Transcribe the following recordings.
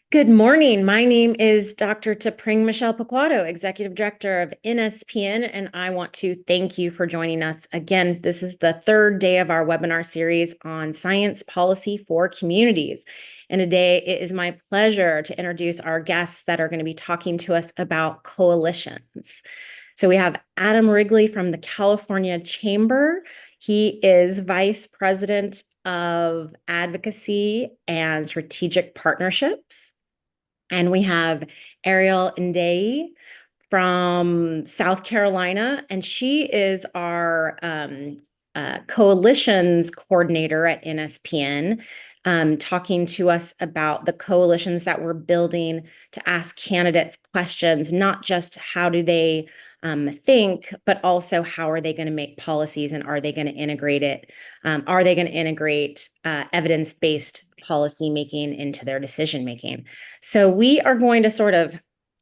Good morning. My name is Dr. Tapring Michelle Pequato, Executive Director of NSPN, and I want to thank you for joining us. Again, this is the third day of our webinar series on science policy for communities. And today it is my pleasure to introduce our guests that are going to be talking to us about coalitions. So we have Adam Wrigley from the California Chamber. He is Vice President of Advocacy and Strategic Partnerships. And we have Arielle from South Carolina, and she is our coalitions coordinator at NSPN, talking to us about the coalitions that we're building to ask candidates questions, not just how do they think, but also how are they going to make policies and are they going to integrate it? Are they going to integrate evidence-based policy making into their decision making? So we are going to sort of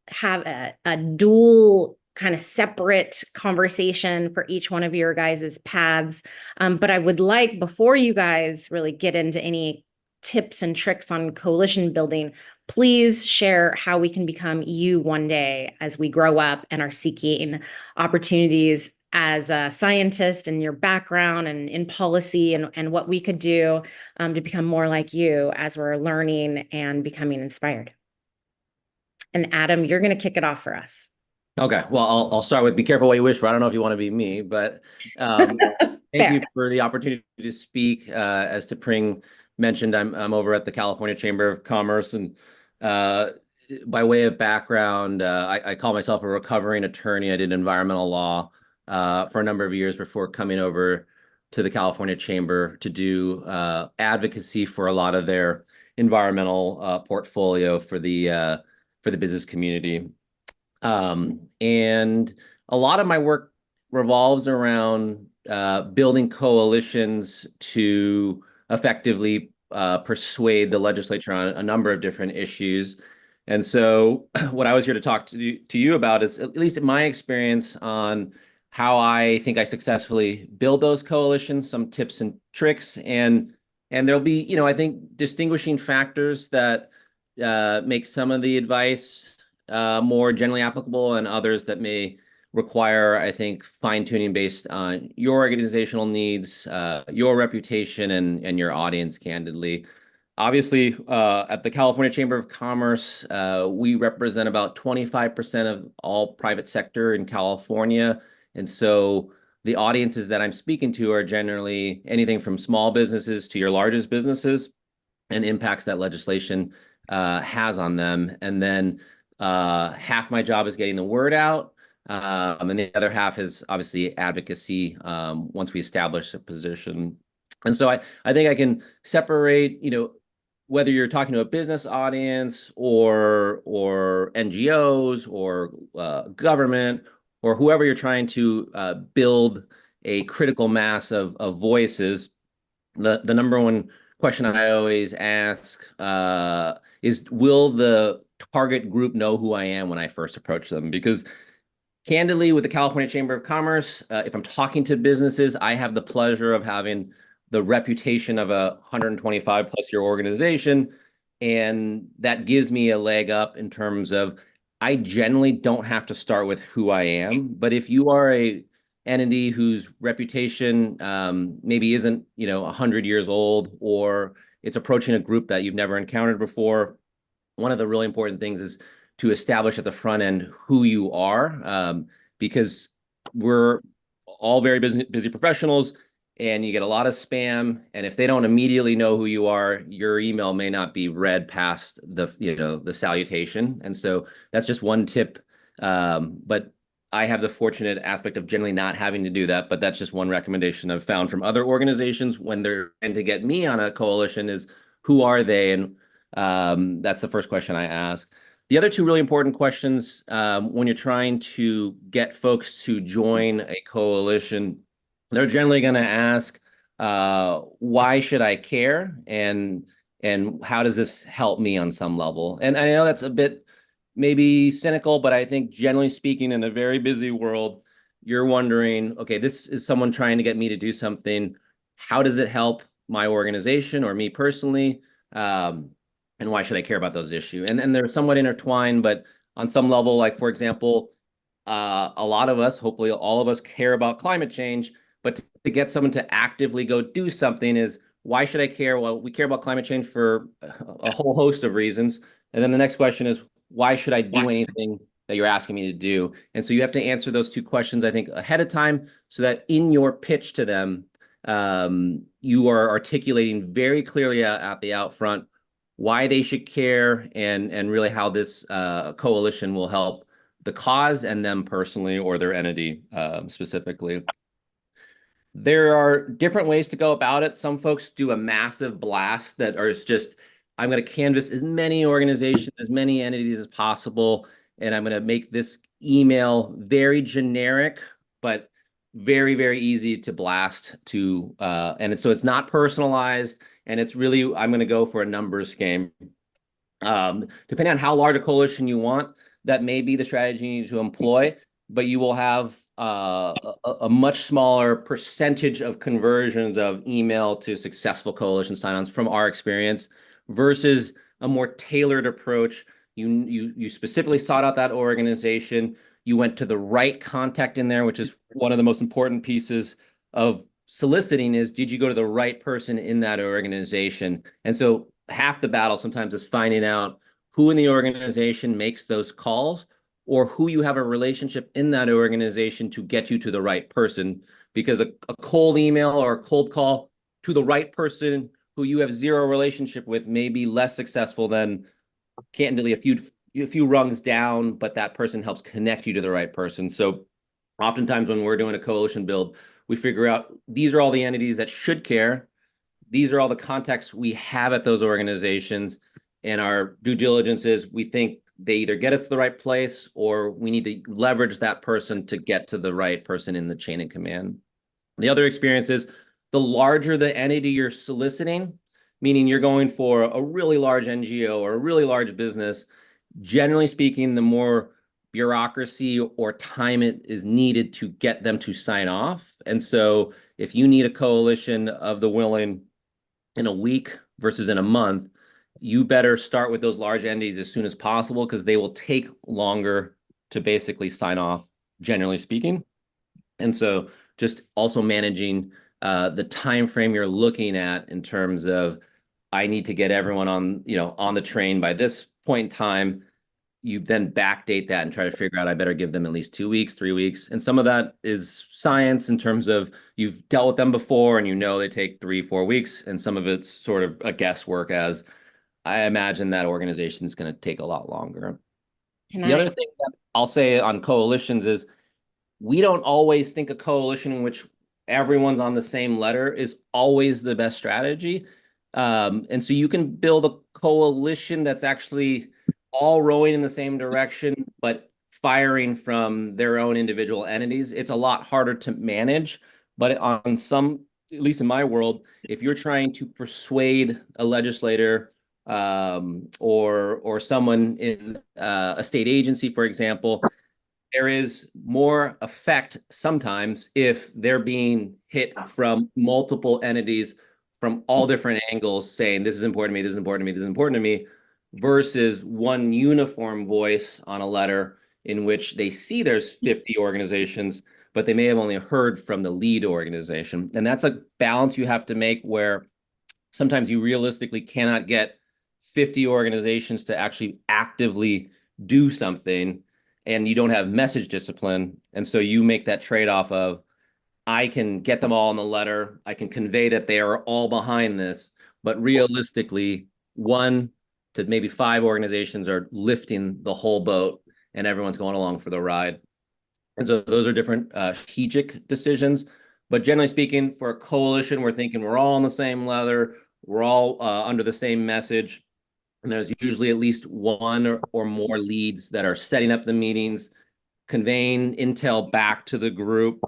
have a dual kind of separate conversation for each one of your guys' paths. But I would like, before you guys really get into any tips and tricks on coalition building, please share how we can become you one day as we grow up and are seeking opportunities as a scientist and your background and in policy and what we could do to become more like you as we're learning and becoming inspired. And Adam, you're going to kick it off for us. Okay, well, I'll start with be careful what you wish for. I don't know if you want to be me, but thank you Fair. for the opportunity to speak. As T'Pring mentioned, I'm over at the California Chamber of Commerce, and by way of background, I call myself a recovering attorney. I did environmental law for a number of years before coming over to the California Chamber to do advocacy for a lot of their environmental portfolio for the business community. And a lot of my work revolves around building coalitions to effectively persuade the legislature on a number of different issues. And so what I was here to talk to you about is, at least in my experience, on how I think I successfully build those coalitions, some tips and tricks, and there'll be, I think, distinguishing factors that make some of the advice more generally applicable and others that may require, I think, fine-tuning based on your organizational needs, your reputation, and your audience, candidly. Obviously, at the California Chamber of Commerce, we represent about 25% of all private sector in California. And so the audiences that I'm speaking to are generally anything from small businesses to your largest businesses and impacts that legislation has on them. And then half my job is getting the word out. And the other half is obviously advocacy once we establish a position. And so I think I can separate, whether you're talking to a business audience or NGOs or government or whoever you're trying to build a critical mass of voices. The number one question I always ask is, will the target group know who I am when I first approach them? Because candidly, with the California Chamber of Commerce, if I'm talking to businesses, I have the pleasure of having the reputation of a 125 plus year organization. And that gives me a leg up in terms of I generally don't have to start with who I am. But if you are a entity whose reputation maybe isn't 100 years old, or it's approaching a group that you've never encountered before, one of the really important things is to establish at the front end who you are, because we're all very busy professionals, and you get a lot of spam. And if they don't immediately know who you are, your email may not be read past the salutation. And so that's just one tip. But I have the fortunate aspect of generally not having to do that. But that's just one recommendation I've found from other organizations when they're trying to get me on a coalition is, who are they? And that's the first question I ask. The other two really important questions when you're trying to get folks to join a coalition, they're generally going to ask, why should I care? And how does this help me on some level? And I know that's a bit maybe cynical, but I think generally speaking, in a very busy world, you're wondering, okay, this is someone trying to get me to do something. How does it help my organization or me personally? and why should I care about those issues? And they're somewhat intertwined, but on some level, like for example, a lot of us, hopefully all of us, care about climate change, but to get someone to actively go do something is, why should I care? Well, we care about climate change for a whole host of reasons. And then the next question is, why should I do anything that you're asking me to do? And so you have to answer those two questions, I think, ahead of time, so that in your pitch to them, you are articulating very clearly at the out front why they should care, and really how this coalition will help the cause and them personally, or their entity specifically. There are different ways to go about it. Some folks do a massive blast that are just, I'm going to canvass as many organizations, as many entities as possible, and I'm going to make this email very generic, but very, very easy to blast to. And so it's not personalized, and it's really, I'm going to go for a numbers game. Depending on how large a coalition you want, that may be the strategy you need to employ, but you will have a much smaller percentage of conversions of email to successful coalition sign-ons from our experience, versus a more tailored approach. You specifically sought out that organization. You went to the right contact in there, which is one of the most important pieces of soliciting, is, did you go to the right person in that organization? And so half the battle sometimes is finding out who in the organization makes those calls, or who you have a relationship in that organization to get you to the right person. Because a cold email or a cold call to the right person who you have zero relationship with may be less successful than, candidly, a few rungs down, but that person helps connect you to the right person. So oftentimes when we're doing a coalition build, we figure out these are all the entities that should care. These are all the contacts we have at those organizations. And our due diligence is, we think they either get us to the right place, or we need to leverage that person to get to the right person in the chain of command. The other experience is, the larger the entity you're soliciting, meaning you're going for a really large NGO or a really large business, generally speaking, the more bureaucracy or time it is needed to get them to sign off. And so if you need a coalition of the willing in a week versus in a month, you better start with those large entities as soon as possible, because they will take longer to basically sign off, generally speaking. And so just also managing the time frame you're looking at, in terms of, I need to get everyone on the train by this point in time. You then backdate that and try to figure out, I better give them at least 2 weeks, 3 weeks. And some of that is science, in terms of, you've dealt with them before and they take 3-4 weeks. And some of it's sort of a guesswork, as I imagine that organization is going to take a lot longer. Can The I other thing that I'll say on coalitions is, we don't always think a coalition in which everyone's on the same letter is always the best strategy. And so you can build a coalition that's actually all rowing in the same direction, but firing from their own individual entities. It's a lot harder to manage, but on some, at least in my world, if you're trying to persuade a legislator, or someone in a state agency, for example, there is more effect sometimes if they're being hit from multiple entities from all different angles, saying, this is important to me, this is important to me, this is important to me, versus one uniform voice on a letter, in which they see there's 50 organizations, but they may have only heard from the lead organization. And that's a balance you have to make, where sometimes you realistically cannot get 50 organizations to actually actively do something, and you don't have message discipline. And so you make that trade-off of, I can get them all in the letter, I can convey that they are all behind this, but realistically, 1 to maybe 5 organizations are lifting the whole boat, and everyone's going along for the ride. And so those are different strategic decisions. But generally speaking, for a coalition, we're thinking we're all on the same leather, we're all under the same message. And there's usually at least one or more leads that are setting up the meetings, conveying intel back to the group,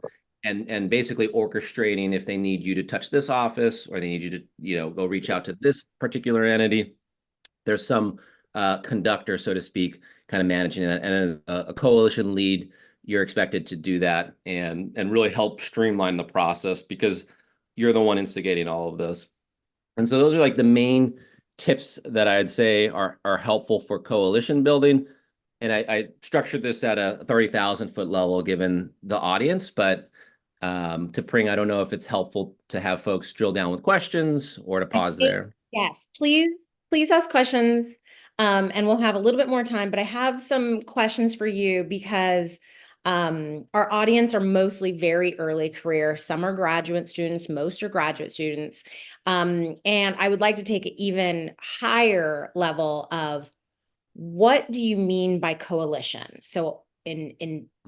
and basically orchestrating if they need you to touch this office, or they need you to go reach out to this particular entity. There's some conductor, so to speak, kind of managing that. And a coalition lead, you're expected to do that and really help streamline the process, because you're the one instigating all of this. And so those are like the main tips that I'd say are helpful for coalition building. And I structured this at a 30,000 foot level given the audience, but to Pring, I don't know if it's helpful to have folks drill down with questions or to I pause think, there. yes, please ask questions. And we'll have a little bit more time, but I have some questions for you because our audience are mostly very early career. Some are graduate students, most are graduate students. And I would like to take an even higher level of what do you mean by coalition? So in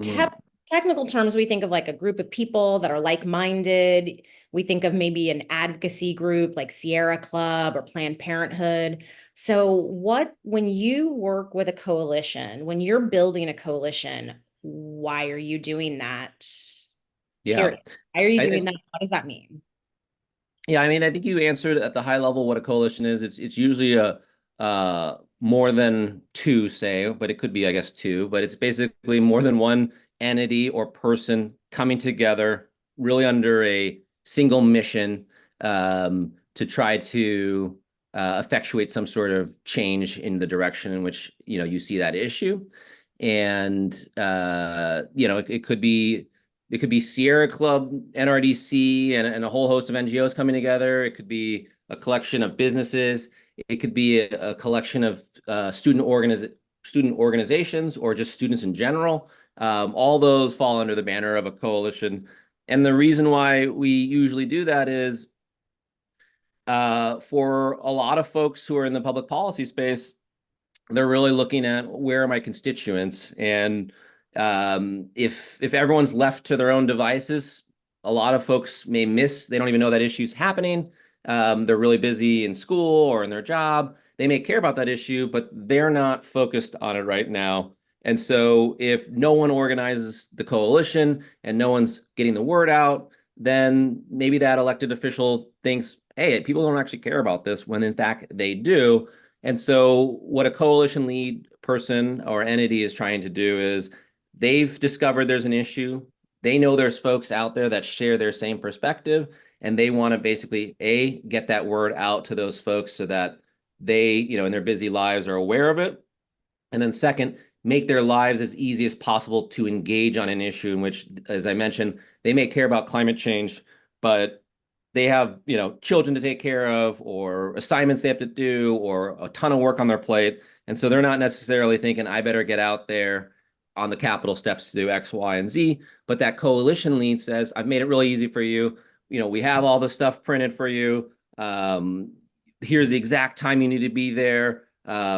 Mm. technical terms, we think of like a group of people that are like-minded. We think of maybe an advocacy group like Sierra Club or Planned Parenthood. So when you work with a coalition, when you're building a coalition, why are you doing that? Yeah. Period. Why are you I, doing that? What does that mean? Yeah, I mean, I think you answered at the high level what a coalition is. It's usually a more than two, say, but it could be, I guess, two, but it's basically more than one entity or person coming together really under a single mission to try to effectuate some sort of change in the direction in which you see that issue. And it could be Sierra Club, NRDC, and a whole host of NGOs coming together. It could be a collection of businesses. It could be a collection of student organizations or just students in general. All those fall under the banner of a coalition. And the reason why we usually do that is for a lot of folks who are in the public policy space, they're really looking at where are my constituents, and if everyone's left to their own devices, a lot of folks may miss. They don't even know that issue's happening. They're really busy in school or in their job. They may care about that issue, but they're not focused on it right now. And so, if no one organizes the coalition and no one's getting the word out, then maybe that elected official thinks, hey, people don't actually care about this, when in fact they do. And so what a coalition lead person or entity is trying to do is they've discovered there's an issue. They know there's folks out there that share their same perspective, and they want to basically get that word out to those folks so that they, in their busy lives are aware of it. And then second, make their lives as easy as possible to engage on an issue in which, as I mentioned, they may care about climate change, but they have children to take care of or assignments they have to do or a ton of work on their plate, and so they're not necessarily thinking I better get out there on the Capitol steps to do X, Y, and Z. But that coalition lead says, I've made it really easy for you. We have all the stuff printed for you. Here's the exact time you need to be there.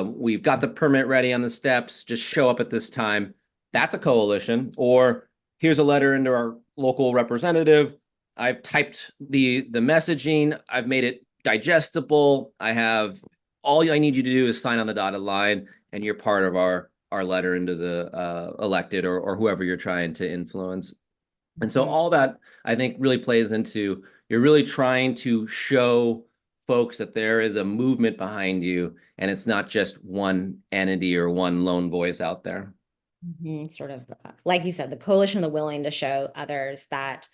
We've got the permit ready on the steps. Just show up at this time. That's a coalition. Or here's a letter into our local representative. I've typed the messaging. I've made it digestible. I have all I need you to do is sign on the dotted line, and you're part of our letter into the elected or whoever you're trying to influence. And so Mhm. all that I think really plays into you're really trying to show folks that there is a movement behind you, and it's not just one entity or one lone voice out there. Sort of, like you said, the coalition, the willing to show others that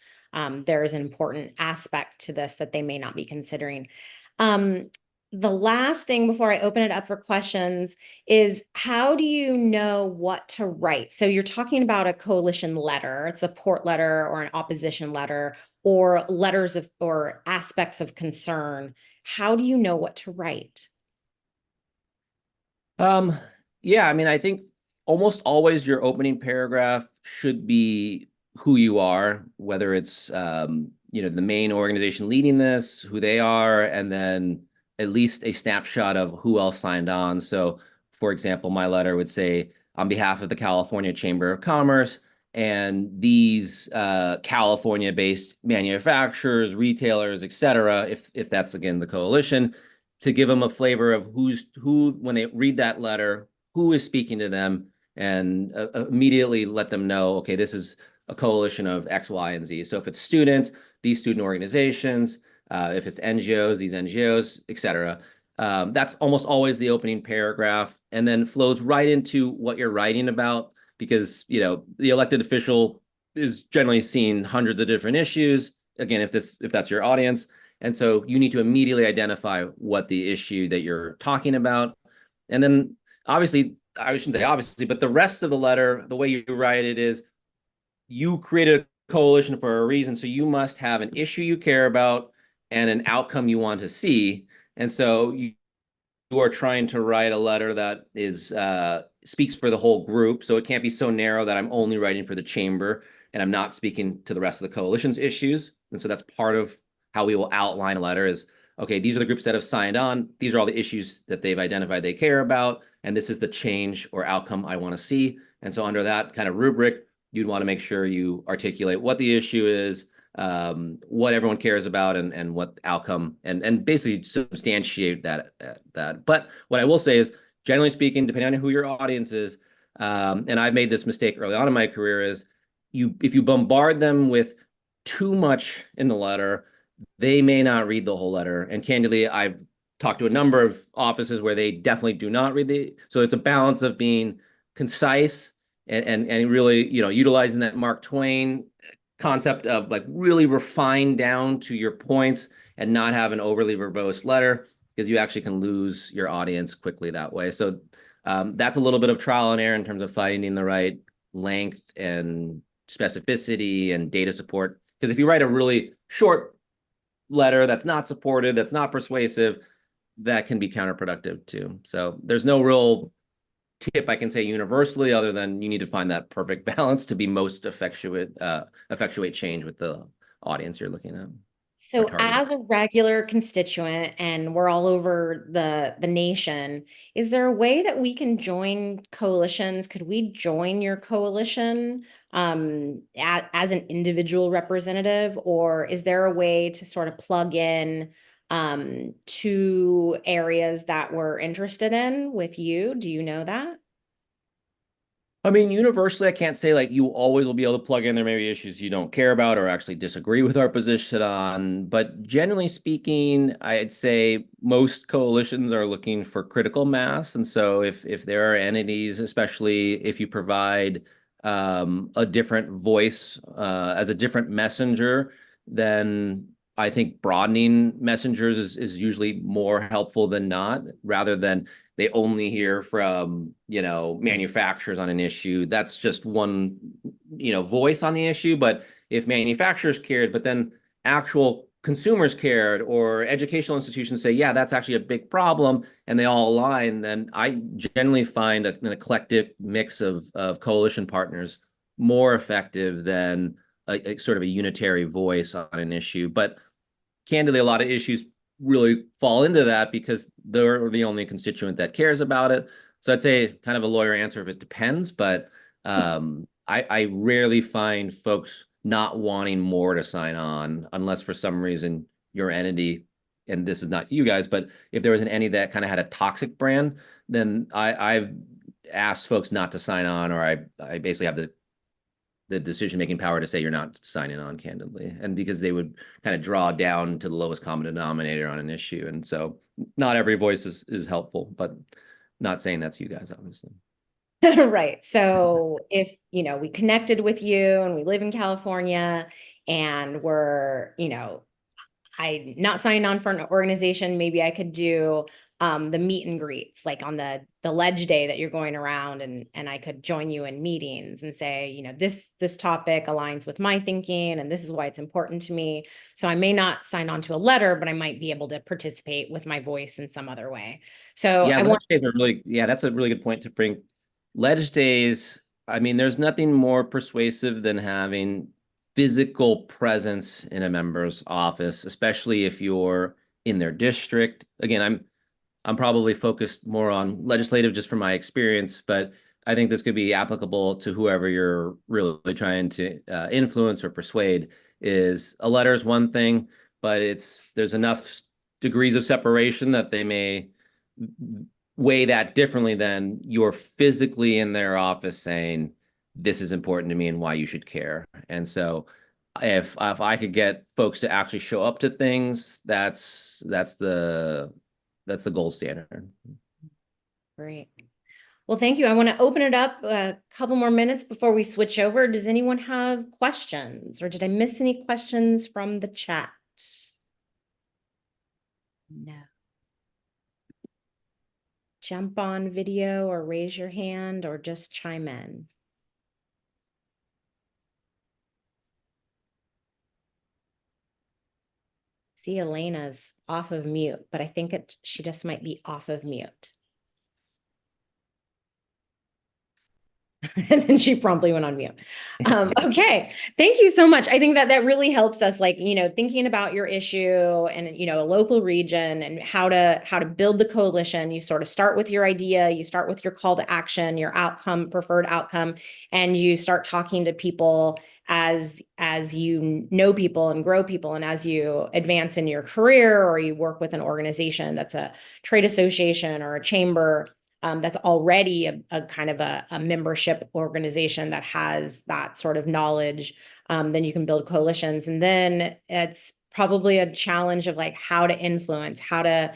there is an important aspect to this that they may not be considering. Um, the last thing before I open it up for questions is how do you know what to write? So you're talking about a coalition letter, it's a support letter or an opposition letter or letters of or aspects of concern. How do you know what to write? Um, yeah, I mean, I think almost always your opening paragraph should be who you are, whether it's the main organization leading this, who they are, and then at least a snapshot of who else signed on. So, for example, my letter would say, on behalf of the California Chamber of Commerce and these California-based manufacturers, retailers, et cetera, if that's again the coalition, to give them a flavor of who when they read that letter, who is speaking to them, and immediately let them know, okay, this is a coalition of X, Y, and Z. So if it's students, these student organizations, if it's NGOs, these NGOs, et cetera. That's almost always the opening paragraph, and then flows right into what you're writing about, because the elected official is generally seeing hundreds of different issues. Again, if that's your audience, And so you need to immediately identify what the issue that you're talking about. And then obviously, I shouldn't say obviously, but the rest of the letter, the way you write it is you created a coalition for a reason. So you must have an issue you care about and an outcome you want to see. And so you are trying to write a letter that is speaks for the whole group. So it can't be so narrow that I'm only writing for the chamber and I'm not speaking to the rest of the coalition's issues. And so that's part of how we will outline a letter is, okay, these are the groups that have signed on. These are all the issues that they've identified they care about. And this is the change or outcome I want to see. And so under that kind of rubric, you'd want to make sure you articulate what the issue is, what everyone cares about, and what outcome, and basically substantiate that. But what I will say is, generally speaking, depending on who your audience is, and I've made this mistake early on in my career, is if you bombard them with too much in the letter, they may not read the whole letter. And candidly, I've talked to a number of offices where they definitely do not read the. So it's a balance of being concise and really, utilizing that Mark Twain concept of like really refined down to your points and not have an overly verbose letter, because you actually can lose your audience quickly that way. So that's a little bit of trial and error in terms of finding the right length and specificity and data support. Because if you write a really short letter that's not supported, that's not persuasive, that can be counterproductive too. So there's no real tip I can say universally, other than you need to find that perfect balance to be most effectuate change with the audience you're looking at or So targeting. as a regular constituent, and we're all over the nation, is there a way that we can join coalitions? Could we join your coalition as an individual representative, or is there a way to sort of plug in to areas that we're interested in with you? Do you know that? I mean, universally, I can't say like you always will be able to plug in. There may be issues you don't care about or actually disagree with our position on. But generally speaking, I'd say most coalitions are looking for critical mass. And so if there are entities, especially if you provide a different voice as a different messenger, then I think broadening messengers is usually more helpful than not, rather than they only hear from, manufacturers on an issue. That's just one, voice on the issue. But if manufacturers cared, but then actual consumers cared, or educational institutions say, yeah, that's actually a big problem, and they all align, then I generally find an eclectic mix of coalition partners more effective than a sort of a unitary voice on an issue. But candidly, a lot of issues really fall into that because they're the only constituent that cares about it. So I'd say kind of a lawyer answer if it depends, but I rarely find folks not wanting more to sign on unless for some reason your entity, and this is not you guys, but if there was an entity that kind of had a toxic brand, then I've asked folks not to sign on, or I basically have the decision-making power to say you're not signing on, candidly, and because they would kind of draw down to the lowest common denominator on an issue. And so not every voice is helpful, but not saying that's you guys, obviously. Right. So if, we connected with you and we live in California and we're, I not signed on for an organization, maybe I could do the meet and greets, like on the ledge day that you're going around, and I could join you in meetings and say, this topic aligns with my thinking and this is why it's important to me. So I may not sign on to a letter, but I might be able to participate with my voice in some other way. So Yeah, I want ledge days are really, yeah, that's a really good point to bring. Ledge days, I mean, there's nothing more persuasive than having physical presence in a member's office, especially if you're in their district. Again, I'm probably focused more on legislative just from my experience, but I think this could be applicable to whoever you're really trying to influence or persuade. Is a letter is one thing, but there's enough degrees of separation that they may weigh that differently than you're physically in their office saying, this is important to me and why you should care. And so if I could get folks to actually show up to things, that's the gold standard. Great. Well, thank you. I want to open it up a couple more minutes before we switch over. Does anyone have questions, or did I miss any questions from the chat? No. Jump on video or raise your hand or just chime in. See, Elena's off of mute, but I think she just might be off of mute. And then she promptly went on mute. Okay, thank you so much. I think that that really helps us, like, thinking about your issue and, a local region and how to build the coalition. You sort of start with your idea, you start with your call to action, your outcome, preferred outcome, and you start talking to people as you know people and grow people, and as you advance in your career, or you work with an organization that's a trade association or a chamber that's already a kind of a membership organization that has that sort of knowledge. Then you can build coalitions. And then it's probably a challenge of like how to influence, how to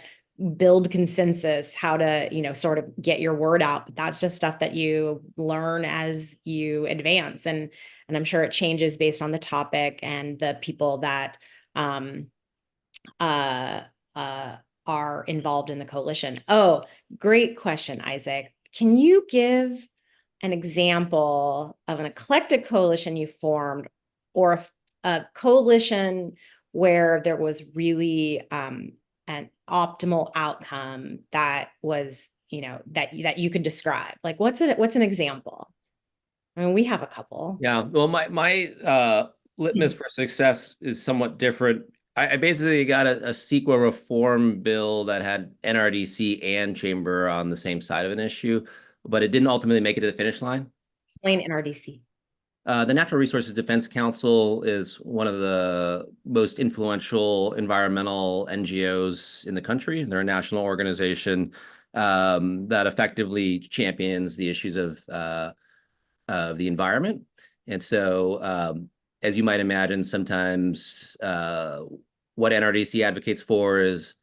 build consensus, how to, sort of get your word out. But that's just stuff that you learn as you advance. And I'm sure it changes based on the topic and the people that uh, uh, are involved in the coalition. Oh, great question, Isaac. Can you give an example of an eclectic coalition you formed, or a coalition where there was really an optimal outcome that was, that you could describe? Like, what's an example? I mean, we have a couple. Yeah, well, my litmus for success is somewhat different. I basically got a CEQA reform bill that had NRDC and chamber on the same side of an issue, but it didn't ultimately make it to the finish line. Explain NRDC. The Natural Resources Defense Council is one of the most influential environmental NGOs in the country. They're a national organization that effectively champions the issues of the environment. And so, as you might imagine, sometimes what NRDC advocates for is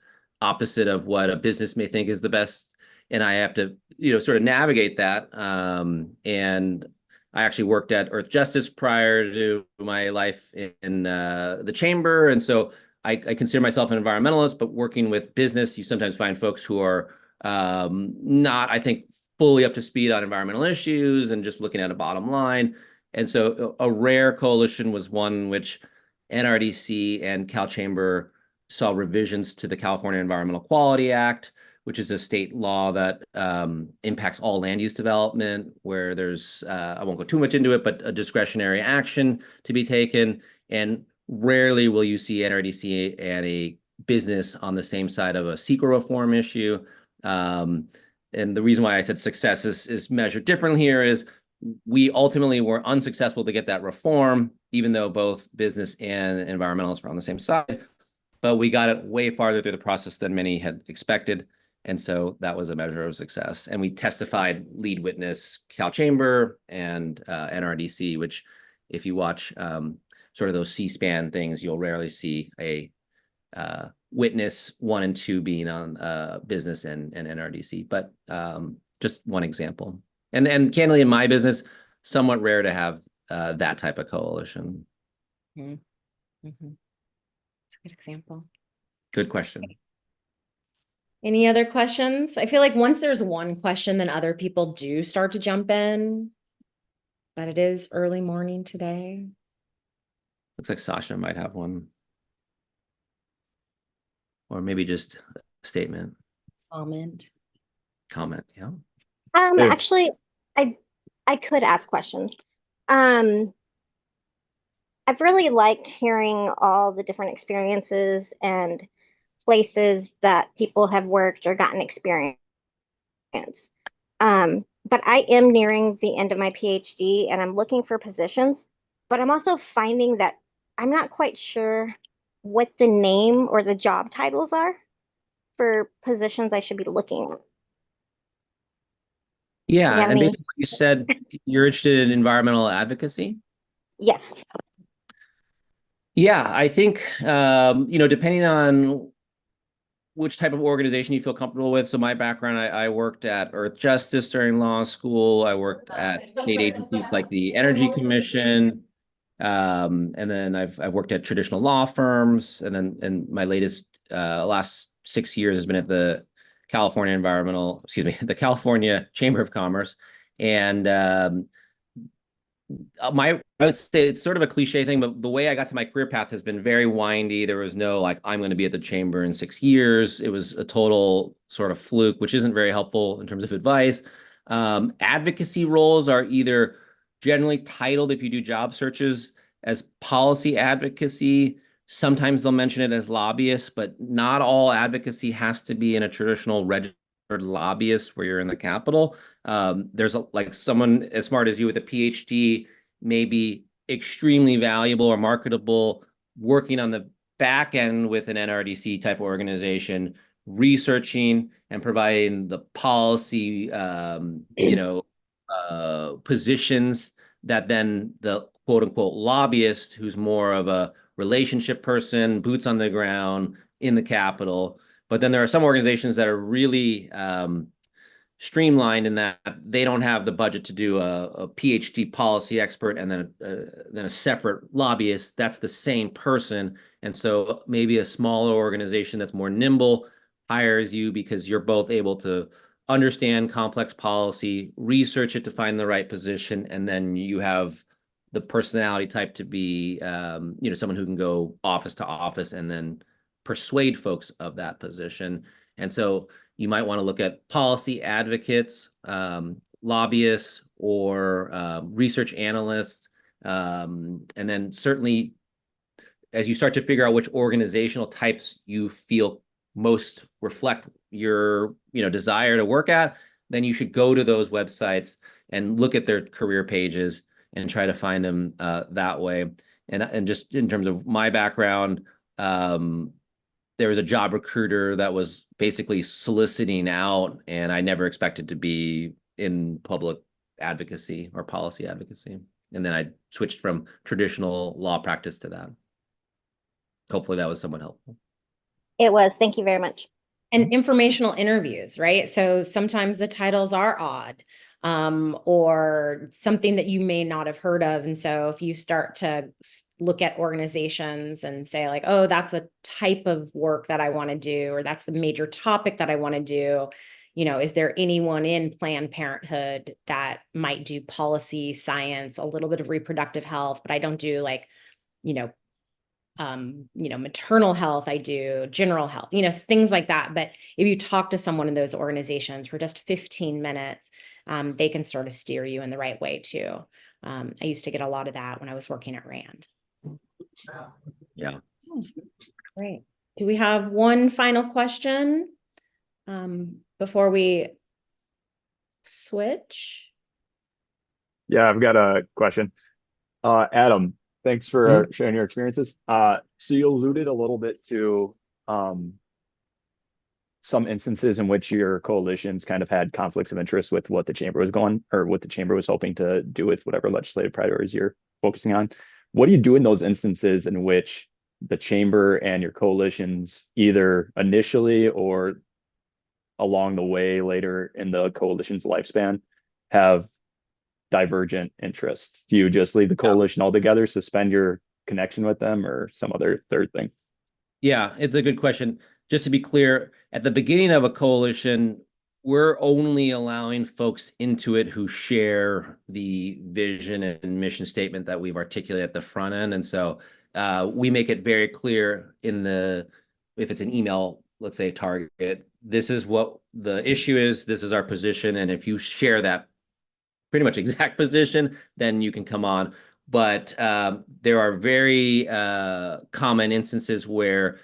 opposite of what a business may think is the best. And I have to, sort of navigate that. And I actually worked at Earth Justice prior to my life in the chamber. And so I consider myself an environmentalist, but working with business, you sometimes find folks who are not, I think, fully up to speed on environmental issues and just looking at a bottom line. And so a rare coalition was one which NRDC and Cal Chamber saw revisions to the California Environmental Quality Act, which is a state law that impacts all land use development, where there's, I won't go too much into it, but a discretionary action to be taken. And rarely will you see NRDC and a business on the same side of a CEQA reform issue. And the reason why I said success is measured differently here is we ultimately were unsuccessful to get that reform, even though both business and environmentalists were on the same side. But we got it way farther through the process than many had expected. And so that was a measure of success. And we testified lead witness Cal Chamber and NRDC, which if you watch sort of those C-SPAN things, you'll rarely see a witness 1 and 2 being on business and NRDC, but just one example. And candidly, in my business, somewhat rare to have that type of coalition. Mm-hmm. Mm-hmm. That's a good example. Good question. Any other questions? I feel like once there's one question, then other people do start to jump in. But it is early morning today. Looks like Sasha might have one. Or maybe just a statement. Comment. Yeah. Actually, I could ask questions. I've really liked hearing all the different experiences and places that people have worked or gotten experience. But I am nearing the end of my PhD and I'm looking for positions, but I'm also finding that I'm not quite sure what the name or the job titles are for positions I should be looking at. Yeah, You have and any? basically you said you're interested in environmental advocacy. Yes. Yeah, I think depending on which type of organization you feel comfortable with. So my background, I worked at Earth Justice during law school. I worked at state agencies like the Energy Commission. And then I've worked at traditional law firms. And then my last 6 years has been at the the California Chamber of Commerce. And I would say it's sort of a cliche thing, but the way I got to my career path has been very windy. There was no like, I'm going to be at the chamber in 6 years. It was a total sort of fluke, which isn't very helpful in terms of advice. Advocacy roles are either generally titled, if you do job searches, as policy advocacy. Sometimes they'll mention it as lobbyists, but not all advocacy has to be in a traditional registered lobbyist where you're in the Capitol. There's like someone as smart as you with a PhD may be extremely valuable or marketable working on the back end with an NRDC type organization, researching and providing the policy, positions that then the quote unquote lobbyist, who's more of a relationship person, boots on the ground in the Capitol. But then there are some organizations that are really streamlined in that they don't have the budget to do a PhD policy expert and then a separate lobbyist. That's the same person. And so maybe a smaller organization that's more nimble hires you because you're both able to understand complex policy, research it to find the right position, and then you have the personality type to be someone who can go office to office and then persuade folks of that position. And so you might want to look at policy advocates, lobbyists, or research analysts. And then certainly, as you start to figure out which organizational types you feel most reflect your desire to work at, then you should go to those websites and look at their career pages and try to find them that way. And just in terms of my background, there was a job recruiter that was basically soliciting out, and I never expected to be in public advocacy or policy advocacy. And then I switched from traditional law practice to that. Hopefully that was somewhat helpful. It was. Thank you very much. And informational interviews, right? So sometimes the titles are odd, or something that you may not have heard of. And so if you start to look at organizations and say like, oh, that's a type of work that I want to do, or that's the major topic that I want to do, is there anyone in Planned Parenthood that might do policy, science, a little bit of reproductive health, but I don't do like, maternal health, I do general health, things like that. But if you talk to someone in those organizations for just 15 minutes, they can sort of steer you in the right way too. I used to get a lot of that when I was working at RAND. Yeah. Great. Do we have one final question before we switch? Yeah, I've got a question. Adam, thanks for sharing your experiences. So you alluded a little bit to some instances in which your coalitions kind of had conflicts of interest with what the chamber was what the chamber was hoping to do with whatever legislative priorities you're focusing on. What do you do in those instances in which the chamber and your coalitions, either initially or along the way later in the coalition's lifespan, have divergent interests? Do you just leave the coalition altogether, suspend your connection with them, or some other third thing? Yeah, it's a good question. Just to be clear, at the beginning of a coalition, we're only allowing folks into it who share the vision and mission statement that we've articulated at the front end. And so we make it very clear if it's an email, let's say target, this is what the issue is, this is our position. And if you share that pretty much exact position, then you can come on. But there are very common instances where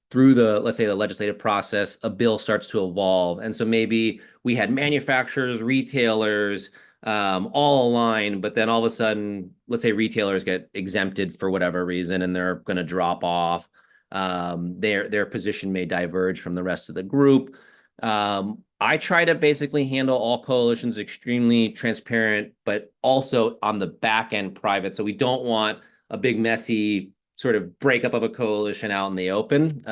through let's say the legislative process, a bill starts to evolve. And so maybe we had manufacturers, retailers, all aligned, but then all of a sudden, let's say retailers get exempted for whatever reason, and they're going to drop off. Their position may diverge from the rest of the group. I try to basically handle all coalitions extremely transparent, but also on the back end private. So we don't want a big messy sort of breakup of a coalition out in the open,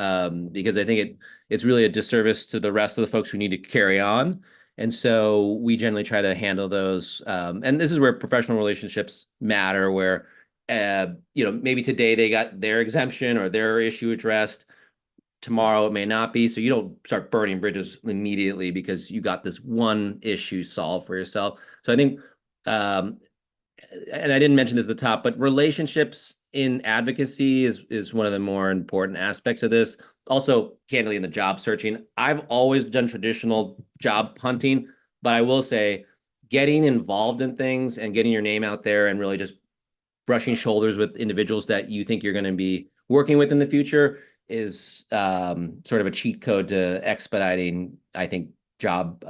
because I think it's really a disservice to the rest of the folks who need to carry on. And so we generally try to handle those. And this is where professional relationships matter, where maybe today they got their exemption or their issue addressed. tomorrow it may not be. So you don't start burning bridges immediately because you got this one issue solved for yourself. So I think, and I didn't mention this at the top, but relationships in advocacy is one of the more important aspects of this. Also, candidly, in the job searching, I've always done traditional job hunting, but I will say getting involved in things and getting your name out there and really just brushing shoulders with individuals that you think you're going to be working with in the future is sort of a cheat code to expediting, I think, job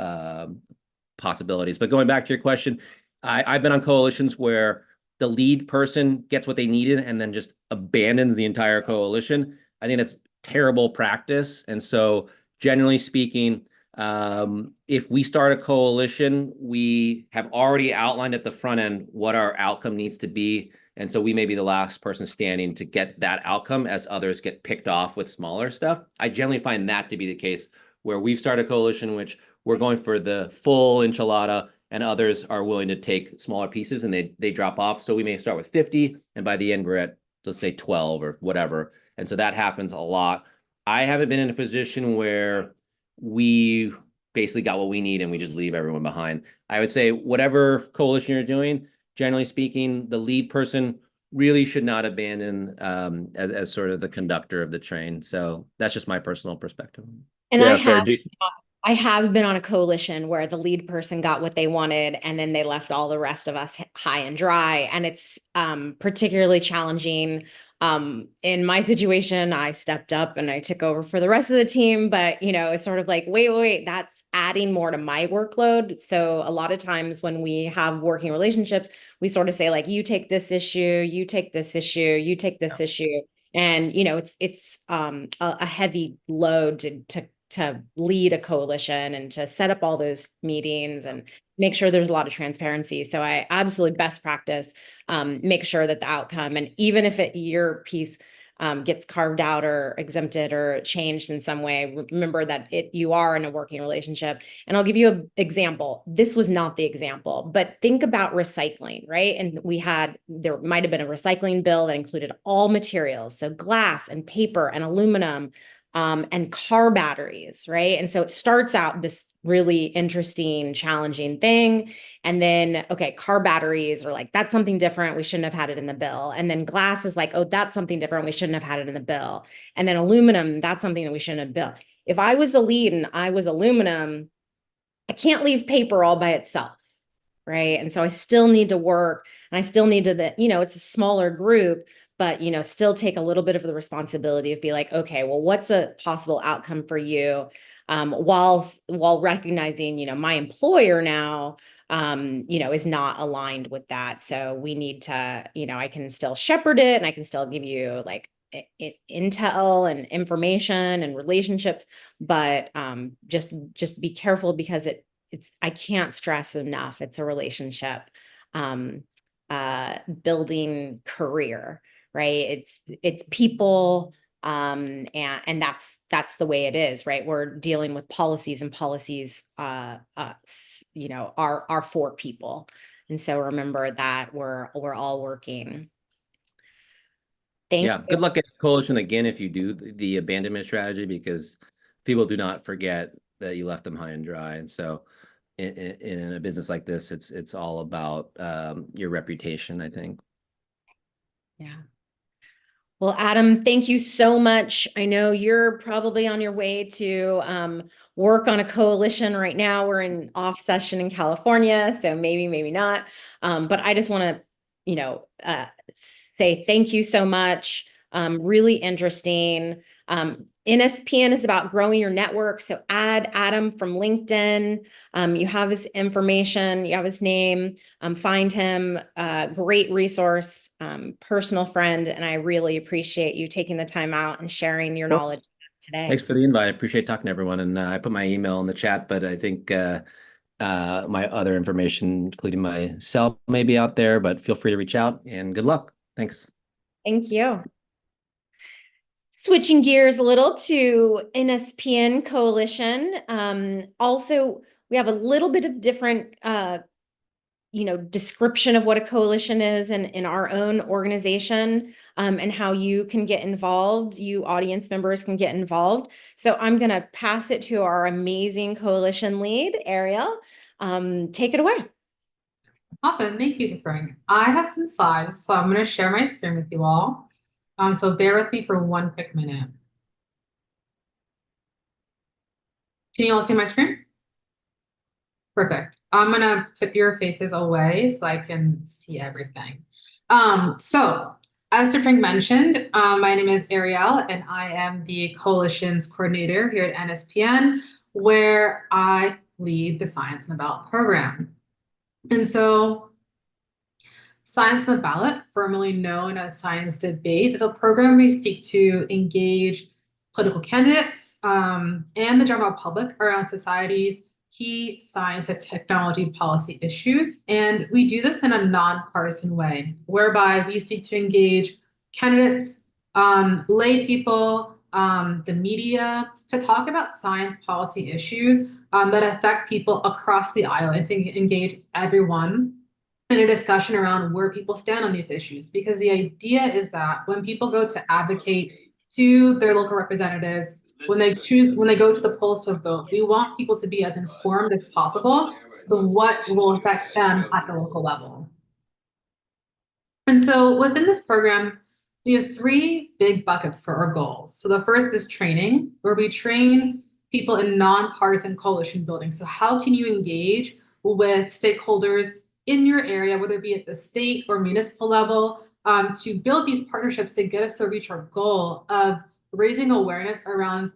possibilities. But going back to your question, I've been on coalitions where the lead person gets what they needed and then just abandons the entire coalition. I think that's terrible practice. And so, generally speaking, if we start a coalition, we have already outlined at the front end what our outcome needs to be. And so we may be the last person standing to get that outcome as others get picked off with smaller stuff. I generally find that to be the case where we've started a coalition in which we're going for the full enchilada and others are willing to take smaller pieces and they drop off. So we may start with 50 and by the end we're at, let's say 12 or whatever. And so that happens a lot. I haven't been in a position where we basically got what we need and we just leave everyone behind. I would say whatever coalition you're doing, generally speaking, the lead person really should not abandon as sort of the conductor of the train. So that's just my personal perspective. And Yeah, fair. I have been on a coalition where the lead person got what they wanted and then they left all the rest of us high and dry. And it's particularly challenging. In my situation, I stepped up and I took over for the rest of the team, but it's sort of like, wait, that's adding more to my workload. So a lot of times when we have working relationships, we sort of say like, you take this issue, you take this issue, you take this issue. And it's a heavy load to lead a coalition and to set up all those meetings and make sure there's a lot of transparency. So I absolutely best practice, make sure that the outcome, and even if your piece gets carved out or exempted or changed in some way, remember that you are in a working relationship. And I'll give you an example. This was not the example, but think about recycling, right? And there might have been a recycling bill that included all materials, so glass and paper and aluminum, and car batteries, right? And so it starts out this really interesting, challenging thing. And then, okay, car batteries are like, that's something different. We shouldn't have had it in the bill. And then glass is like, oh, that's something different. We shouldn't have had it in the bill. And then aluminum, that's something that we shouldn't have built. If I was the lead and I was aluminum, I can't leave paper all by itself. Right. And so I still need to work and I still need to, it's a smaller group, but, still take a little bit of the responsibility of be like, okay, well, what's a possible outcome for you? While recognizing, my employer now, is not aligned with that. So we need to, I can still shepherd it and I can still give you like intel and information and relationships, but just be careful because I can't stress enough. It's a relationship, building career, right? It's people, and that's the way it is, right? We're dealing with policies and policies, are for people. And so remember that we're all working. Thank Yeah, you. good luck at coalition again if you do the abandonment strategy, because people do not forget that you left them high and dry. And so in a business like this, it's all about your reputation, I think. Yeah. Well, Adam, thank you so much. I know you're probably on your way to work on a coalition right now. We're in off session in California, so maybe not. But I just want to, say thank you so much. Really interesting. NSPN is about growing your network. So add Adam from LinkedIn. You have his information, you have his name, find him, great resource, personal friend. And I really appreciate you taking the time out and sharing your knowledge with us today. Thanks for the invite. I appreciate talking to everyone. And I put my email in the chat, but I think my other information, including my cell, may be out there, but feel free to reach out and good luck. Thanks. Thank you. Switching gears a little to NSPN Coalition. Also, we have a little bit of different description of what a coalition is in our own organization, and how you can get involved, you audience members can get involved. So I'm going to pass it to our amazing coalition lead, Arielle. Take it away. Awesome, thank you, Tiffany. I have some slides, so I'm going to share my screen with you all. So bear with me for one quick minute. Can you all see my screen? Perfect. I'm gonna put your faces away so I can see everything. So as Tiffany mentioned, my name is Arielle and I am the coalition's coordinator here at NSPN, where I lead the Science on the Ballot program. And so Science on the Ballot, formerly known as Science Debate, is a program we seek to engage political candidates and the general public around society's key science and technology policy issues. And we do this in a nonpartisan way, whereby we seek to engage candidates, lay people, the media, to talk about science policy issues that affect people across the aisle, and to engage everyone in a discussion around where people stand on these issues. Because the idea is that when people go to advocate to their local representatives, when they go to the polls to vote, we want people to be as informed as possible of what will affect them at the local level. And so within this program, we have three big buckets for our goals. So the first is training, where we train people in nonpartisan coalition building. So how can you engage with stakeholders in your area, whether it be at the state or municipal level, to build these partnerships to get us to reach our goal of raising awareness around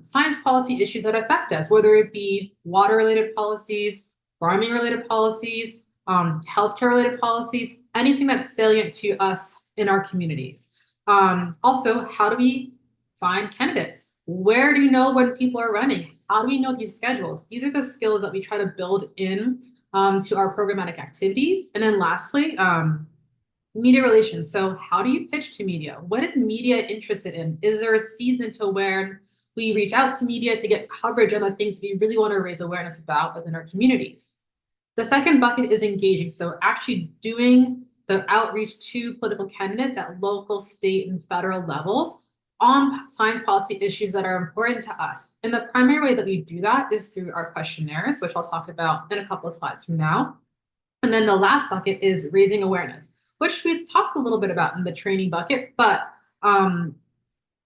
science policy issues that affect us, whether it be water-related policies, farming-related policies, healthcare-related policies, anything that's salient to us in our communities. Also, how do we find candidates? Where do you know when people are running? How do we know these schedules? These are the skills that we try to build in to our programmatic activities. And then lastly, media relations. So how do you pitch to media? What is media interested in? Is there a season to where we reach out to media to get coverage on the things we really want to raise awareness about within our communities? The second bucket is engaging. So actually doing the outreach to political candidates at local, state, and federal levels on science policy issues that are important to us. And the primary way that we do that is through our questionnaires, which I'll talk about in a couple of slides from now. And then the last bucket is raising awareness, which we talked a little bit about in the training bucket, but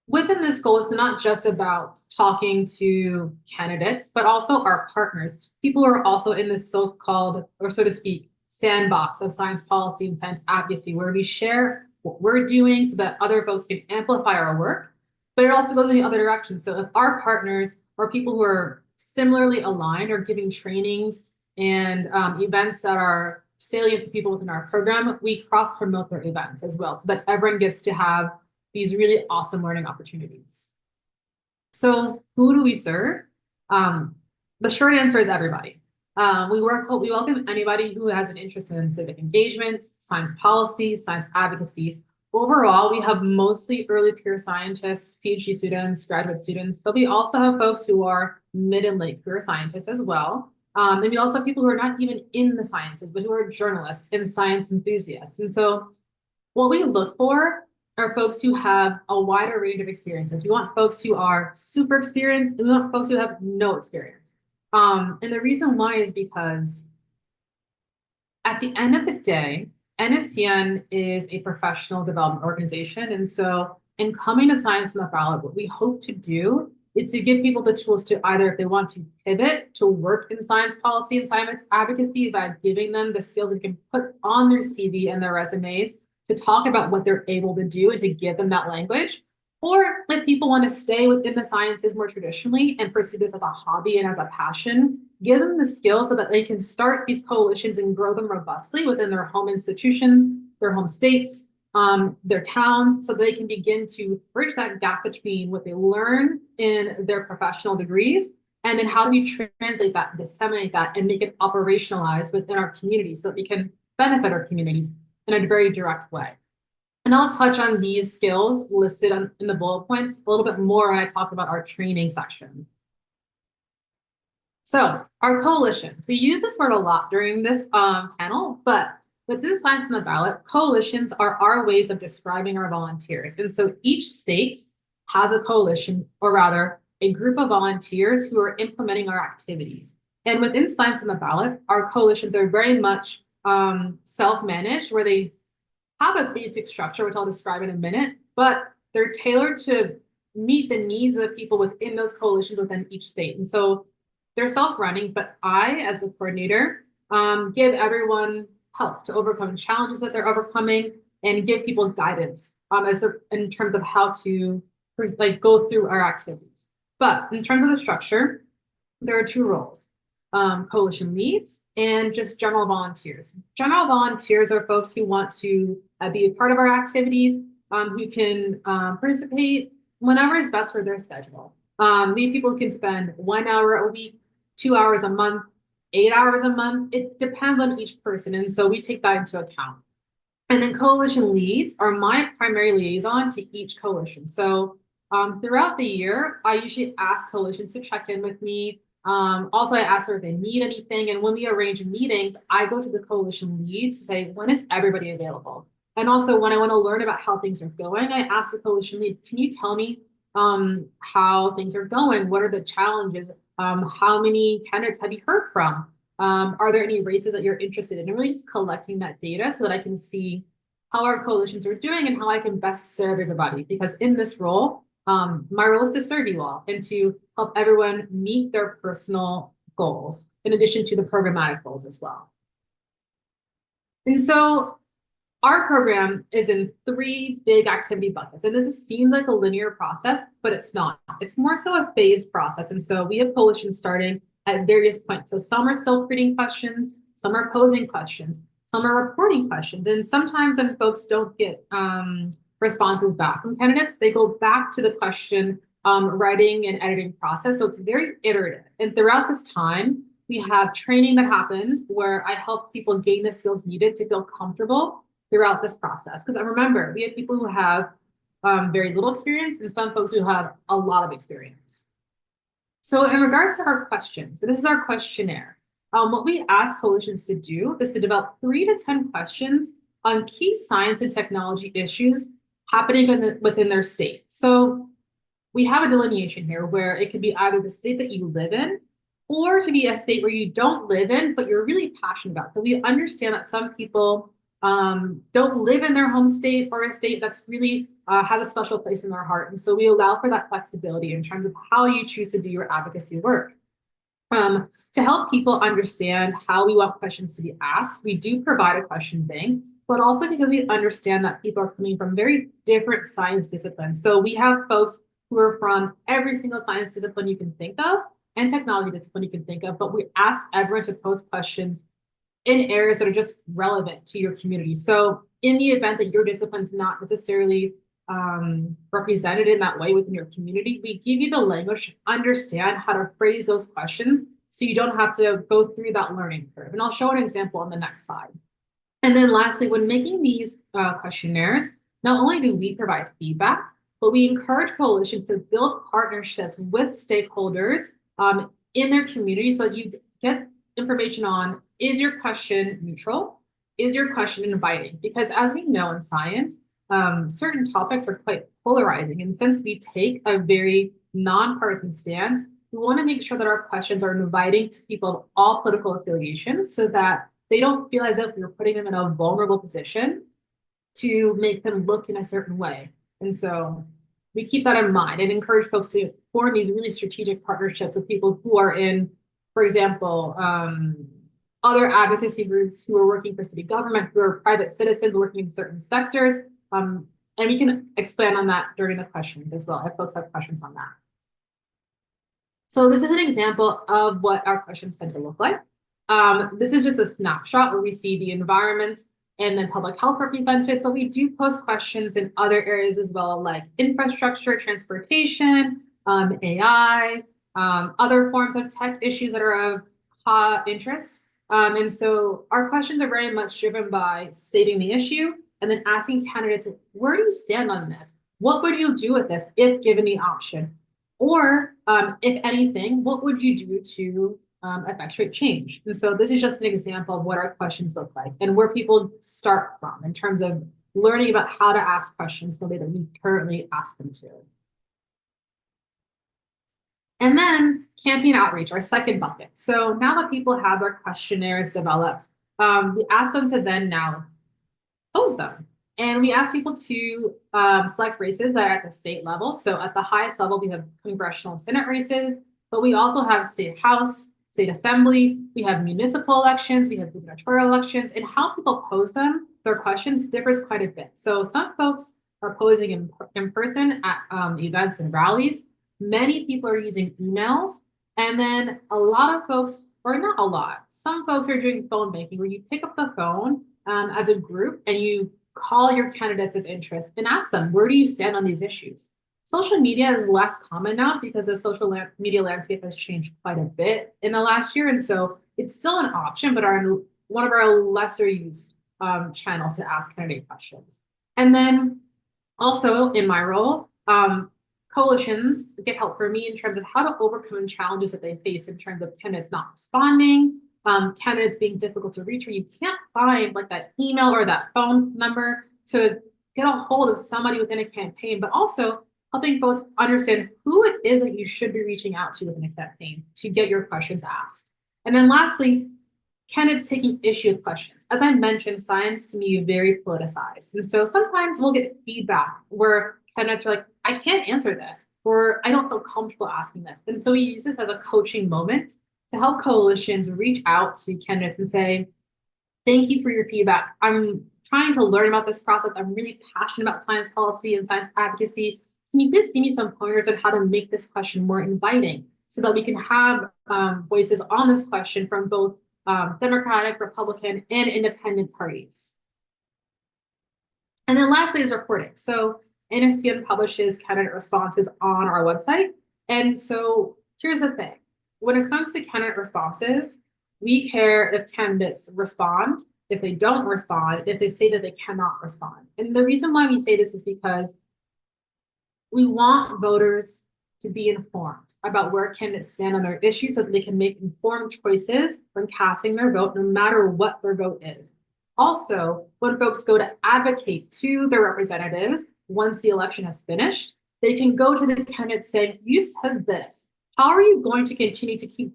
within this goal is not just about talking to candidates, but also our partners, people who are also in this so-called, or so to speak, sandbox of science policy and science advocacy, where we share what we're doing so that other folks can amplify our work, but it also goes in the other direction. So if our partners or people who are similarly aligned are giving trainings and events that are salient to people within our program, we cross-promote their events as well, so that everyone gets to have these really awesome learning opportunities. So who do we serve? The short answer is everybody. We welcome anybody who has an interest in civic engagement, science policy, science advocacy. Overall, we have mostly early career scientists, PhD students, graduate students, but we also have folks who are mid and late career scientists as well. And we also have people who are not even in the sciences, but who are journalists and science enthusiasts. And so what we look for are folks who have a wider range of experiences. We want folks who are super experienced, and we want folks who have no experience. And the reason why is because at the end of the day, NSPN is a professional development organization. And so in coming to Science on the Ballot, what we hope to do is to give people the tools to either, if they want to pivot to work in science policy and science advocacy, by giving them the skills they can put on their CV and their resumes to talk about what they're able to do and to give them that language. Or if people want to stay within the sciences more traditionally and pursue this as a hobby and as a passion, give them the skills so that they can start these coalitions and grow them robustly within their home institutions, their home states, their towns, so they can begin to bridge that gap between what they learn in their professional degrees, and then how do we translate that and disseminate that and make it operationalized within our communities so that we can benefit our communities in a very direct way. And I'll touch on these skills listed in the bullet points a little bit more when I talk about our training section. So our coalitions, we use this word a lot during this panel, but within Science on the Ballot, coalitions are our ways of describing our volunteers. And so each state has a coalition, or rather a group of volunteers who are implementing our activities. And within Science on the Ballot, our coalitions are very much self-managed, where they have a basic structure, which I'll describe in a minute, but they're tailored to meet the needs of the people within those coalitions within each state. And so they're self-running, but I, as the coordinator, give everyone help to overcome challenges that they're overcoming and give people guidance in terms of how to go through our activities. But in terms of the structure, there are two roles, coalition leads and just general volunteers. General volunteers are folks who want to be a part of our activities, who can participate whenever is best for their schedule. These people can spend 1 hour a week, 2 hours a month, 8 hours a month. It depends on each person. And so we take that into account. And then coalition leads are my primary liaison to each coalition. So throughout the year, I usually ask coalitions to check in with me. Also, I ask them if they need anything. And when we arrange meetings, I go to the coalition lead to say, when is everybody available? And also, when I want to learn about how things are going, I ask the coalition lead, can you tell me how things are going? What are the challenges? How many candidates have you heard from? Are there any races that you're interested in? And really just collecting that data so that I can see how our coalitions are doing and how I can best serve everybody. Because in this role, my role is to serve you all and to help everyone meet their personal goals, in addition to the programmatic goals as well. And so our program is in 3 big activity buckets. And this seems like a linear process, but it's not. It's more so a phased process. And so we have coalitions starting at various points. So some are still creating questions, some are posing questions, some are reporting questions. And sometimes when folks don't get responses back from candidates, they go back to the question writing and editing process. So it's very iterative. And throughout this time, we have training that happens where I help people gain the skills needed to feel comfortable throughout this process. Because I remember, we have people who have very little experience and some folks who have a lot of experience. So in regards to our questions, so this is our questionnaire. What we ask coalitions to do is to develop 3 to 10 questions on key science and technology issues happening within their state. So we have a delineation here where it could be either the state that you live in or to be a state where you don't live in, but you're really passionate about. Because we understand that some people don't live in their home state or a state that's really has a special place in their heart. And so we allow for that flexibility in terms of how you choose to do your advocacy work. To help people understand how we want questions to be asked, we do provide a question bank, but also because we understand that people are coming from very different science disciplines. So we have folks who are from every single science discipline you can think of and technology discipline you can think of, but we ask everyone to pose questions in areas that are just relevant to your community. So in the event that your discipline's not necessarily represented in that way within your community, we give you the language to understand how to phrase those questions so you don't have to go through that learning curve. And I'll show an example on the next slide. And then lastly, when making these questionnaires, not only do we provide feedback, but we encourage coalitions to build partnerships with stakeholders in their community so that you get information on, is your question neutral? Is your question inviting? Because as we know in science, certain topics are quite polarizing. And since we take a very nonpartisan stance, we want to make sure that our questions are inviting to people of all political affiliations so that they don't feel as if you're putting them in a vulnerable position to make them look in a certain way. And so we keep that in mind and encourage folks to form these really strategic partnerships with people who are in, for example, other advocacy groups who are working for city government, who are private citizens working in certain sectors. And we can expand on that during the questions as well if folks have questions on that. So this is an example of what our questions tend to look like. This is just a snapshot where we see the environment and then public health represented, but we do post questions in other areas as well, like infrastructure, transportation, AI, other forms of tech issues that are of interest. And so our questions are very much driven by stating the issue and then asking candidates, where do you stand on this? What would you do with this if given the option? Or if anything, what would you do to effectuate change? And so this is just an example of what our questions look like and where people start from in terms of learning about how to ask questions the way that we currently ask them to. And then campaign outreach, our second bucket. So now that people have their questionnaires developed, we ask them to then now pose them. And we ask people to select races that are at the state level. So at the highest level, we have congressional and Senate races, but we also have state house, state assembly, we have municipal elections, we have gubernatorial elections, and how people pose them, their questions differs quite a bit. So some folks are posing in person at events and rallies. Many people are using emails. And then a lot of folks, or not a lot, some folks are doing phone banking where you pick up the phone as a group and you call your candidates of interest and ask them, where do you stand on these issues? Social media is less common now because the social media landscape has changed quite a bit in the last year. And so it's still an option, but one of our lesser used channels to ask candidate questions. And then also in my role, coalitions get help for me in terms of how to overcome challenges that they face in terms of candidates not responding, candidates being difficult to reach, where you can't find like that email or that phone number to get a hold of somebody within a campaign, but also helping folks understand who it is that you should be reaching out to within a campaign to get your questions asked. And then lastly, candidates taking issue with questions. As I mentioned, science can be very politicized. And so sometimes we'll get feedback where candidates are like, I can't answer this, or I don't feel comfortable asking this. And so we use this as a coaching moment to help coalitions reach out to candidates and say, thank you for your feedback. I'm trying to learn about this process. I'm really passionate about science policy and science advocacy. Can you please give me some pointers on how to make this question more inviting so that we can have voices on this question from both Democratic, Republican, and independent parties? And then lastly is reporting. So NSPN publishes candidate responses on our website. And so here's the thing. When it comes to candidate responses, we care if candidates respond, if they don't respond, if they say that they cannot respond. And the reason why we say this is because we want voters to be informed about where candidates stand on their issues so that they can make informed choices when casting their vote, no matter what their vote is. Also, when folks go to advocate to their representatives, once the election has finished, they can go to the candidates saying, you said this. How are you going to continue to keep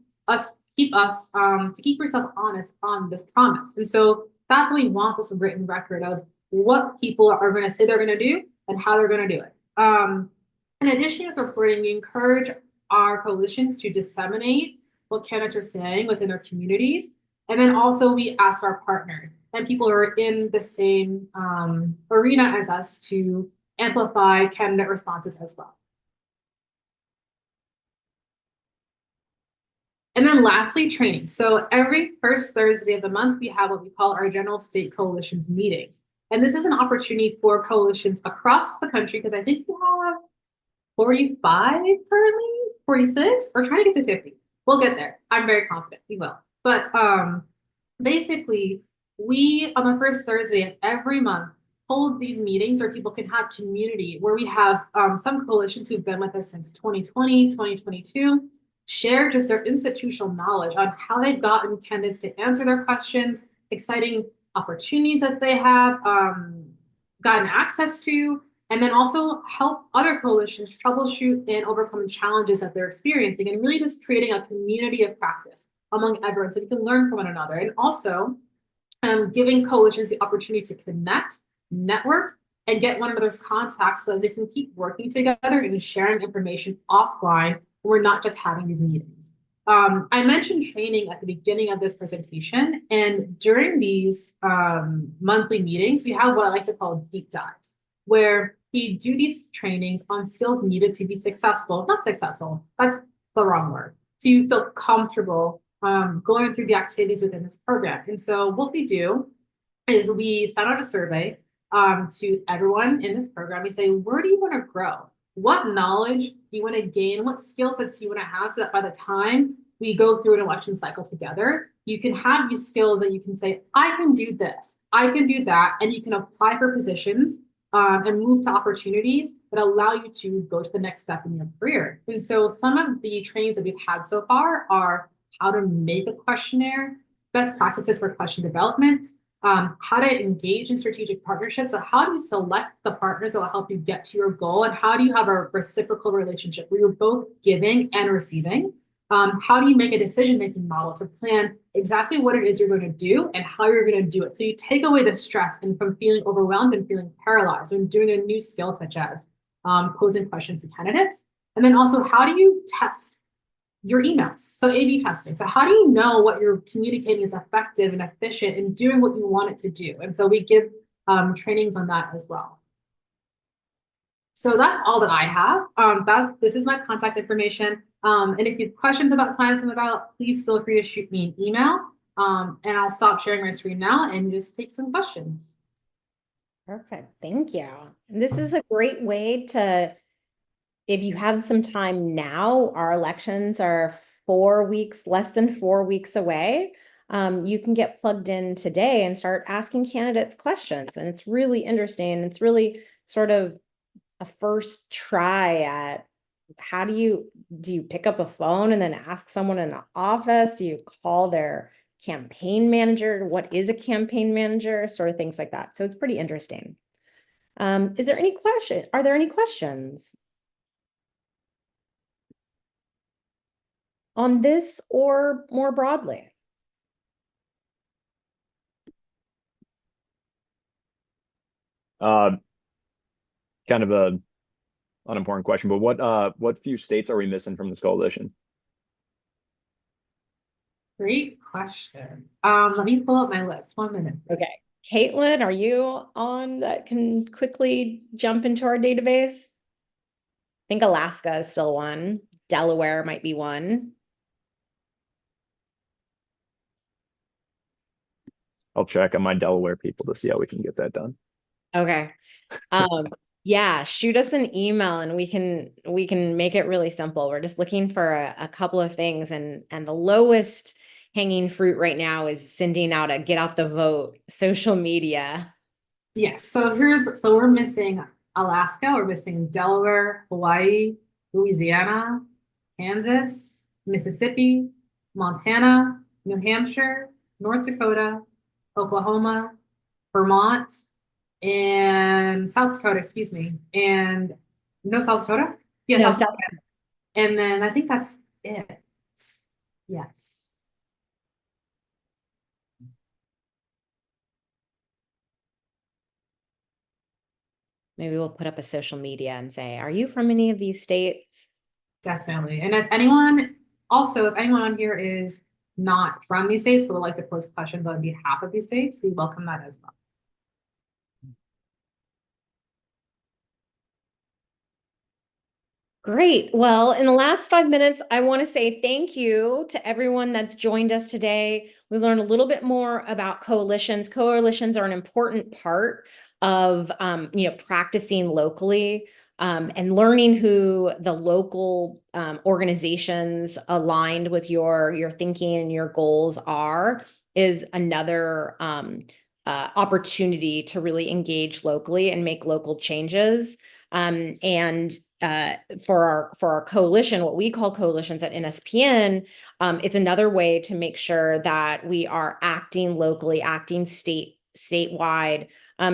yourself honest on this promise? And so that's why we want this written record of what people are going to say they're going to do and how they're going to do it. In addition to reporting, we encourage our coalitions to disseminate what candidates are saying within their communities. And then also we ask our partners and people who are in the same arena as us to amplify candidate responses as well. And then lastly, training. So every first Thursday of the month, we have what we call our general state coalitions meetings. And this is an opportunity for coalitions across the country, because I think we have 45 currently, 46. We're trying to get to 50. We'll get there. I'm very confident we will. But basically, we, on the first Thursday of every month, hold these meetings where people can have community, where we have some coalitions who've been with us since 2020, 2022, share just their institutional knowledge on how they've gotten candidates to answer their questions, exciting opportunities that they have gotten access to, and then also help other coalitions troubleshoot and overcome challenges that they're experiencing, and really just creating a community of practice among everyone so we can learn from one another. And also giving coalitions the opportunity to connect, network, and get one another's contacts so that they can keep working together and sharing information offline. We're not just having these meetings. I mentioned training at the beginning of this presentation, and during these monthly meetings, we have what I like to call deep dives, where we do these trainings on skills needed to be successful, not successful, that's the wrong word, to feel comfortable going through the activities within this program. And so what we do is we send out a survey to everyone in this program. We say, where do you want to grow? What knowledge do you want to gain? What skill sets do you want to have so that by the time we go through an election cycle together, you can have these skills that you can say, I can do this, I can do that, and you can apply for positions and move to opportunities that allow you to go to the next step in your career. And so some of the trainings that we've had so far are how to make a questionnaire, best practices for question development, how to engage in strategic partnerships. So how do you select the partners that will help you get to your goal? And how do you have a reciprocal relationship where you're both giving and receiving? How do you make a decision-making model to plan exactly what it is you're going to do and how you're going to do it? So you take away the stress and from feeling overwhelmed and feeling paralyzed when doing a new skill such as posing questions to candidates. And then also, how do you test your emails? So A/B testing. So how do you know what you're communicating is effective and efficient and doing what you want it to do? And so we give trainings on that as well. So that's all that I have. This is my contact information. And if you have questions about science and about, please feel free to shoot me an email. And I'll stop sharing my screen now and just take some questions. Perfect. Thank you. And this is a great way to, if you have some time now, our elections are 4 weeks, less than 4 weeks away. You can get plugged in today and start asking candidates questions. And it's really interesting. It's really sort of a first try at how do you pick up a phone and then ask someone in the office? Do you call their campaign manager? What is a campaign manager? Sort of things like that. So it's pretty interesting. Is there any question? Are there any questions on this or more broadly? Kind of a unimportant question, but what few states are we missing from this coalition? Great question. Let me pull up my list. 1 minute, please. Okay. Caitlin, are you on that can quickly jump into our database? I think Alaska is still one. Delaware might be one. I'll check on my Delaware people to see how we can get that done. Okay. Yeah, shoot us an email and we can make it really simple. We're just looking for a couple of things, and the lowest hanging fruit right now is sending out a get out the vote social media. Yes, so we're missing Alaska, we're missing Delaware, Hawaii, Louisiana, Kansas, Mississippi, Montana, New Hampshire, North Dakota, Oklahoma, Vermont, and South Dakota, excuse me. And no South Dakota? Yeah, No, South Dakota. And then I think that's it. Yes. Maybe we'll put up a social media and say, are you from any of these states? Definitely. And if anyone on here is not from these states but would like to pose questions on behalf of these states, we welcome that as well. Great. Well, in the last 5 minutes, I want to say thank you to everyone that's joined us today. We learned a little bit more about coalitions. Coalitions are an important part of practicing locally, and learning who the local organizations aligned with your thinking and your goals are is another opportunity to really engage locally and make local changes. For our coalition, what we call coalitions at NSPN, it's another way to make sure that we are acting locally, acting statewide,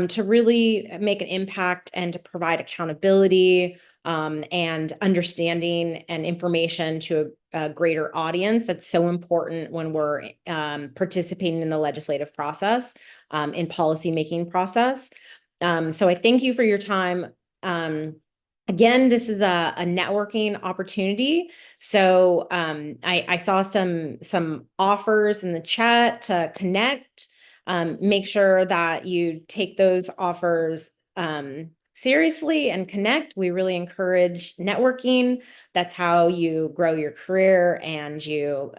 to really make an impact and to provide accountability, and understanding and information to a greater audience. That's so important when we're participating in the legislative process, in policymaking process. So I thank you for your time. Again, this is a networking opportunity. So I saw some offers in the chat to connect. Make sure that you take those offers seriously and connect. We really encourage networking. That's how you grow your career and you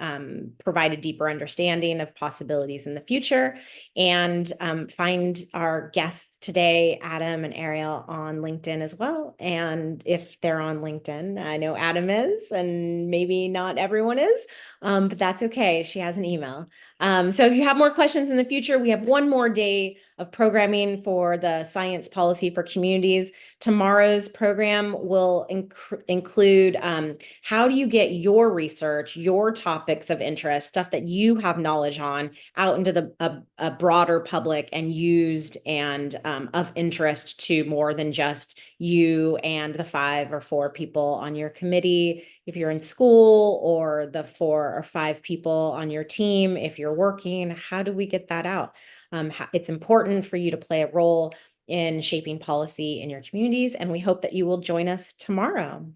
provide a deeper understanding of possibilities in the future. And find our guests today, Adam and Arielle, on LinkedIn as well. And if they're on LinkedIn, I know Adam is, and maybe not everyone is, but that's okay. She has an email. So if you have more questions in the future, we have one more day of programming for the Science Policy for Communities. Tomorrow's program will include how do you get your research, your topics of interest, stuff that you have knowledge on, out into a broader public and used and of interest to more than just you and the 5 or 4 people on your committee if you're in school, or the 4 or 5 people on your team if you're working. How do we get that out? It's important for you to play a role in shaping policy in your communities, and we hope that you will join us tomorrow.